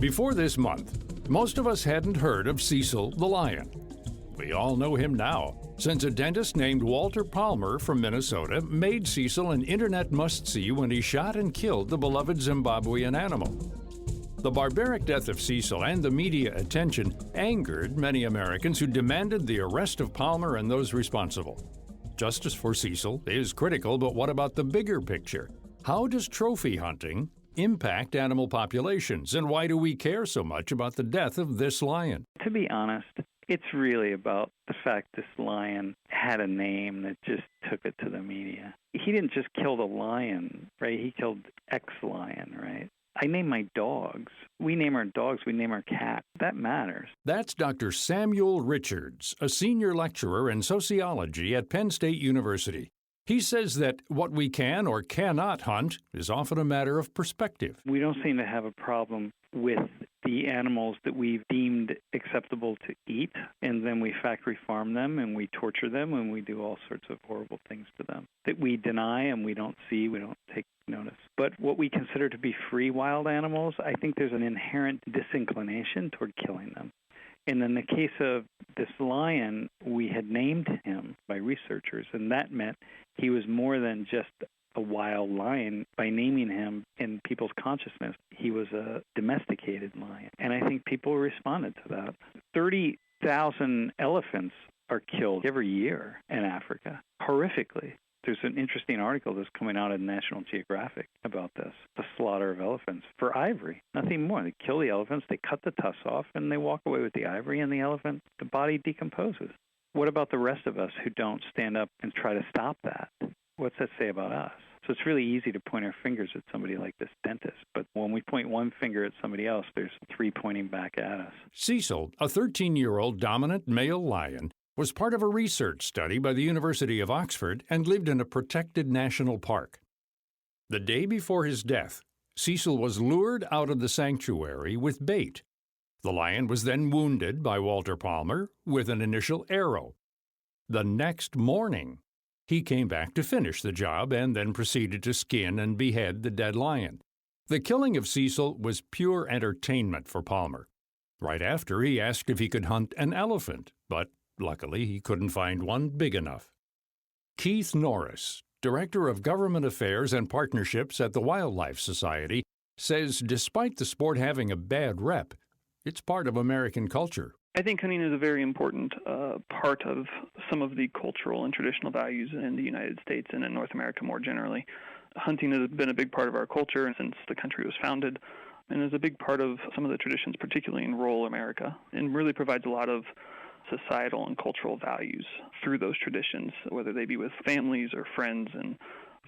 Before this month, most of us hadn't heard of Cecil the lion. We all know him now, since a dentist named Walter Palmer from Minnesota made Cecil an internet must-see when he shot and killed the beloved Zimbabwean animal. The barbaric death of Cecil and the media attention angered many Americans who demanded the arrest of Palmer and those responsible. Justice for Cecil is critical, but what about the bigger picture? How does trophy hunting impact animal populations, and why do we care so much about the death of this lion? To be honest, it's really about the fact this lion had a name that just took it to the media. He didn't just kill the lion, right? He killed X-lion, right? I name my dogs. We name our dogs, we name our cat. That matters. That's Dr. Samuel Richards, a senior lecturer in sociology at Penn State University. He says that what we can or cannot hunt is often a matter of perspective. We don't seem to have a problem with the animals that we've deemed acceptable to eat, and then we factory farm them and we torture them and we do all sorts of horrible things to them that we deny and we don't see, we don't take notice. But what we consider to be free wild animals, I think there's an inherent disinclination toward killing them. And in the case of this lion, we had named him by researchers, and that meant he was more than just a wild lion. By naming him in people's consciousness, he was a domesticated lion. And I think people responded to that. 30,000 elephants are killed every year in Africa, horrifically. There's an interesting article that's coming out in National Geographic about this, the slaughter of elephants for ivory, nothing more. They kill the elephants, they cut the tusks off, and they walk away with the ivory, and the body decomposes. What about the rest of us who don't stand up and try to stop that? What's that say about us? So it's really easy to point our fingers at somebody like this dentist, but when we point one finger at somebody else, there's three pointing back at us. Cecil, a 13-year-old dominant male lion, was part of a research study by the University of Oxford and lived in a protected national park. The day before his death, Cecil was lured out of the sanctuary with bait. The lion was then wounded by Walter Palmer with an initial arrow. The next morning, he came back to finish the job and then proceeded to skin and behead the dead lion. The killing of Cecil was pure entertainment for Palmer. Right after, he asked if he could hunt an elephant, but luckily, he couldn't find one big enough. Keith Norris, Director of Government Affairs and Partnerships at the Wildlife Society, says despite the sport having a bad rep, it's part of American culture. I think hunting is a very important part of some of the cultural and traditional values in the United States and in North America more generally. Hunting has been a big part of our culture since the country was founded, and is a big part of some of the traditions, particularly in rural America, and really provides a lot of societal and cultural values through those traditions, whether they be with families or friends and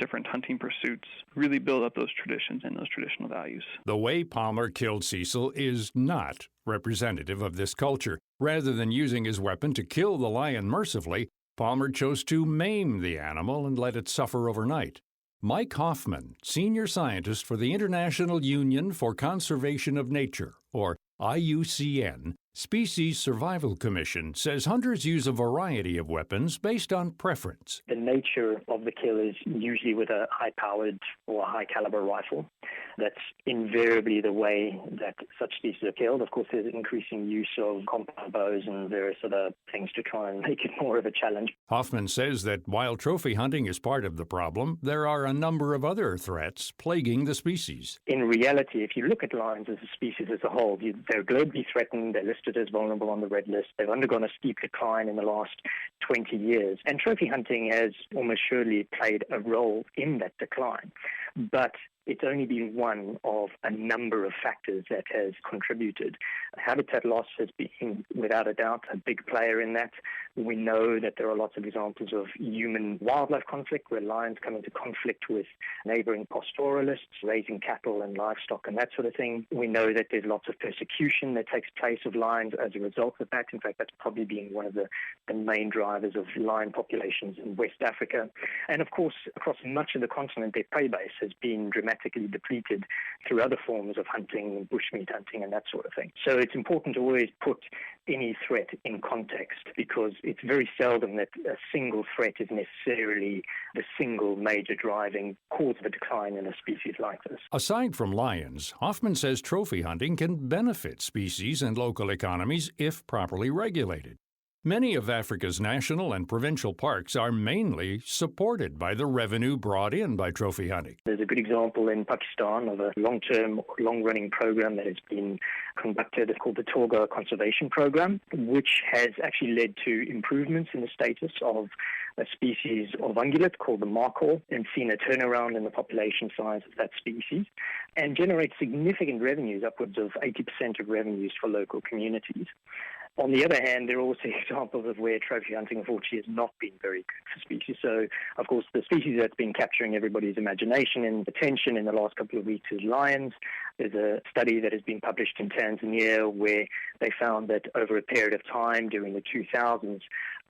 different hunting pursuits, really build up those traditions and those traditional values. The way Palmer killed Cecil is not representative of this culture. Rather than using his weapon to kill the lion mercifully, Palmer chose to maim the animal and let it suffer overnight. Mike Hoffman, senior scientist for the International Union for Conservation of Nature, or IUCN, Species Survival Commission, says hunters use a variety of weapons based on preference. The nature of the kill is usually with a high-powered or high-caliber rifle. That's invariably the way that such species are killed. Of course, there's increasing use of compound bows and various other things to try and make it more of a challenge. Hoffman says that while trophy hunting is part of the problem, there are a number of other threats plaguing the species. In reality, if you look at lions as a species as a whole, they're globally threatened. They're listed as vulnerable on the red list. They've undergone a steep decline in the last 20 years. And trophy hunting has almost surely played a role in that decline. But it's only been one of a number of factors that has contributed. Habitat loss has been, without a doubt, a big player in that. We know that there are lots of examples of human-wildlife conflict, where lions come into conflict with neighboring pastoralists, raising cattle and livestock and that sort of thing. We know that there's lots of persecution that takes place of lions as a result of that. In fact, that's probably been one of the main drivers of lion populations in West Africa. And of course, across much of the continent, their prey base has been dramatically depleted through other forms of hunting, bushmeat hunting, and that sort of thing. So it's important to always put any threat in context, because it's very seldom that a single threat is necessarily the single major driving cause of a decline in a species like this. Aside from lions, Hoffman says trophy hunting can benefit species and local economies if properly regulated. Many of Africa's national and provincial parks are mainly supported by the revenue brought in by trophy hunting. There's a good example in Pakistan of a long-running program that has been conducted called the Torga Conservation Program, which has actually led to improvements in the status of a species of ungulate called the markhor, and seen a turnaround in the population size of that species, and generates significant revenues, upwards of 80% of revenues for local communities. On the other hand, there are also examples of where trophy hunting, unfortunately, has not been very good for species. So, of course, the species that's been capturing everybody's imagination and attention in the last couple of weeks is lions. There's a study that has been published in Tanzania where they found that over a period of time during the 2000s,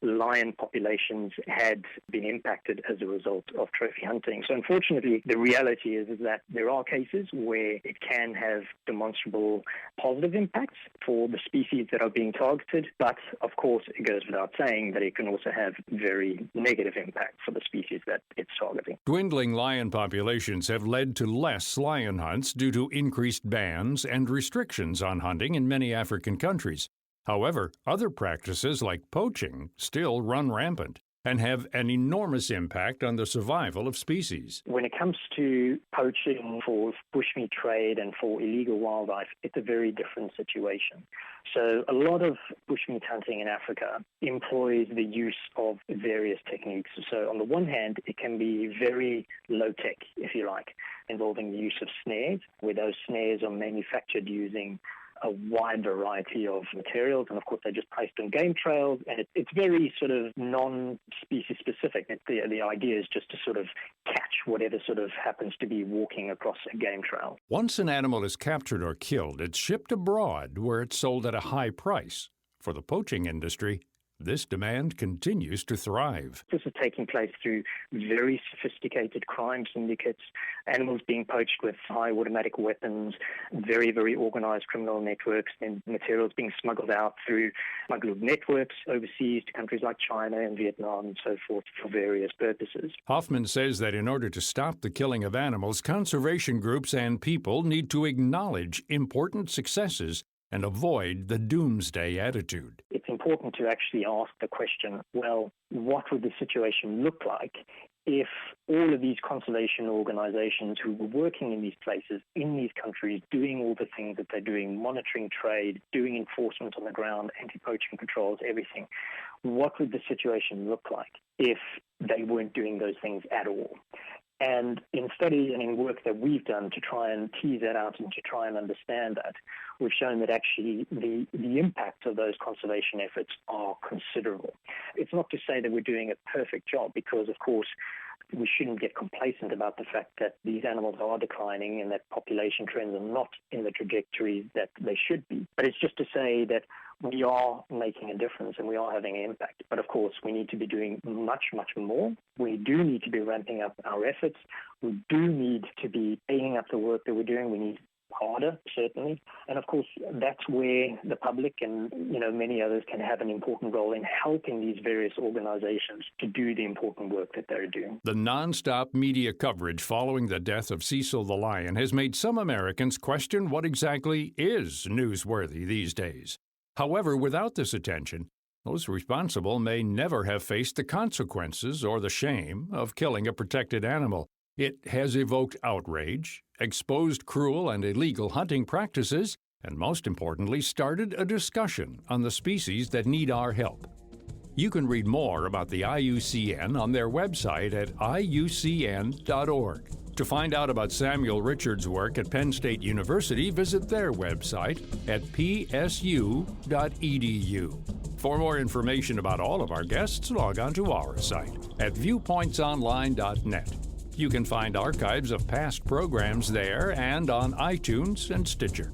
lion populations had been impacted as a result of trophy hunting. So unfortunately, the reality is that there are cases where it can have demonstrable positive impacts for the species that are being targeted, but of course it goes without saying that it can also have very negative impacts for the species that it's targeting. Dwindling lion populations have led to less lion hunts due to increased bans and restrictions on hunting in many African countries. However, other practices like poaching still run rampant and have an enormous impact on the survival of species. When it comes to poaching for bushmeat trade and for illegal wildlife, it's a very different situation. So a lot of bushmeat hunting in Africa employs the use of various techniques. So on the one hand, it can be very low-tech, if you like, involving the use of snares, where those snares are manufactured using a wide variety of materials, and of course they're just placed on game trails, and it's very sort of non-species specific. The idea is just to sort of catch whatever sort of happens to be walking across a game trail. Once an animal is captured or killed, it's shipped abroad where it's sold at a high price. For the poaching industry, this demand continues to thrive. This is taking place through very sophisticated crime syndicates, animals being poached with high automatic weapons, very, very organized criminal networks, and materials being smuggled out through smuggled networks overseas to countries like China and Vietnam and so forth for various purposes. Hoffman says that in order to stop the killing of animals, conservation groups and people need to acknowledge important successes and avoid the doomsday attitude. It's important to actually ask the question, well, what would the situation look like if all of these conservation organizations who were working in these places, in these countries, doing all the things that they're doing, monitoring trade, doing enforcement on the ground, anti-poaching controls, everything, what would the situation look like if they weren't doing those things at all? And in studies and in work that we've done to try and tease that out and to try and understand that, we've shown that actually the impact of those conservation efforts are considerable. It's not to say that we're doing a perfect job, because, of course, we shouldn't get complacent about the fact that these animals are declining and that population trends are not in the trajectory that they should be. But it's just to say that we are making a difference and we are having an impact. But of course, we need to be doing much, much more. We do need to be ramping up our efforts. We do need to be paying up the work that we're doing. We need harder, certainly. And of course, that's where the public and, many others can have an important role in helping these various organizations to do the important work that they're doing. The nonstop media coverage following the death of Cecil the lion has made some Americans question what exactly is newsworthy these days. However, without this attention, those responsible may never have faced the consequences or the shame of killing a protected animal. It has evoked outrage, exposed cruel and illegal hunting practices, and most importantly, started a discussion on the species that need our help. You can read more about the IUCN on their website at iucn.org. To find out about Samuel Richards' work at Penn State University, visit their website at psu.edu. For more information about all of our guests, log on to our site at viewpointsonline.net. You can find archives of past programs there and on iTunes and Stitcher.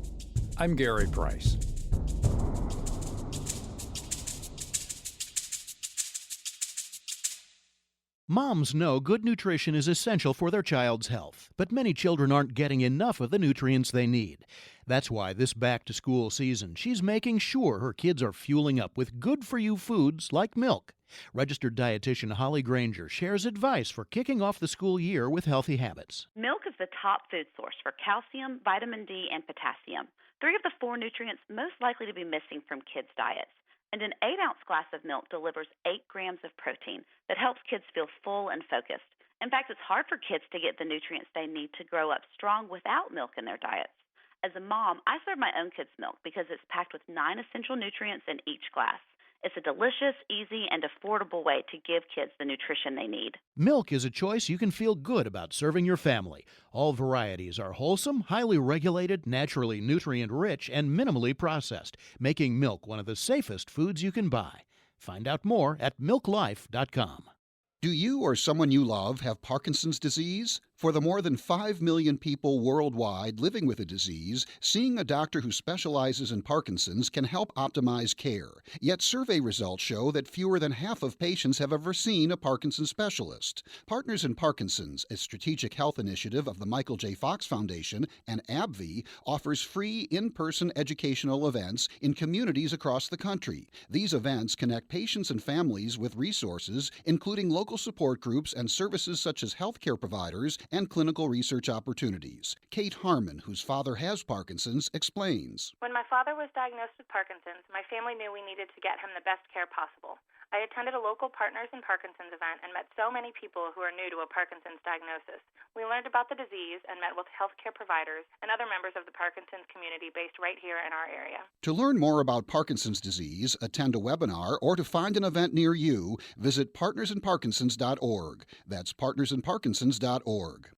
I'm Gary Price. Moms know good nutrition is essential for their child's health, but many children aren't getting enough of the nutrients they need. That's why this back-to-school season, she's making sure her kids are fueling up with good-for-you foods like milk. Registered dietitian Holly Granger shares advice for kicking off the school year with healthy habits. Milk is the top food source for calcium, vitamin D, and potassium, 3 of the 4 nutrients most likely to be missing from kids' diets. And an 8-ounce glass of milk delivers 8 grams of protein that helps kids feel full and focused. In fact, it's hard for kids to get the nutrients they need to grow up strong without milk in their diets. As a mom, I serve my own kids milk because it's packed with 9 essential nutrients in each glass. It's a delicious, easy, and affordable way to give kids the nutrition they need. Milk is a choice you can feel good about serving your family. All varieties are wholesome, highly regulated, naturally nutrient-rich, and minimally processed, making milk one of the safest foods you can buy. Find out more at milklife.com. Do you or someone you love have Parkinson's disease? For the more than 5 million people worldwide living with the disease, seeing a doctor who specializes in Parkinson's can help optimize care. Yet survey results show that fewer than half of patients have ever seen a Parkinson's specialist. Partners in Parkinson's, a strategic health initiative of the Michael J. Fox Foundation and AbbVie, offers free in-person educational events in communities across the country. These events connect patients and families with resources, including local support groups and services such as healthcare providers and clinical research opportunities. Kate Harmon, whose father has Parkinson's, explains. When my father was diagnosed with Parkinson's, my family knew we needed to get him the best care possible. I attended a local Partners in Parkinson's event and met so many people who are new to a Parkinson's diagnosis. We learned about the disease and met with healthcare providers and other members of the Parkinson's community based right here in our area. To learn more about Parkinson's disease, attend a webinar, or to find an event near you, visit partnersinparkinsons.org. That's partnersinparkinsons.org.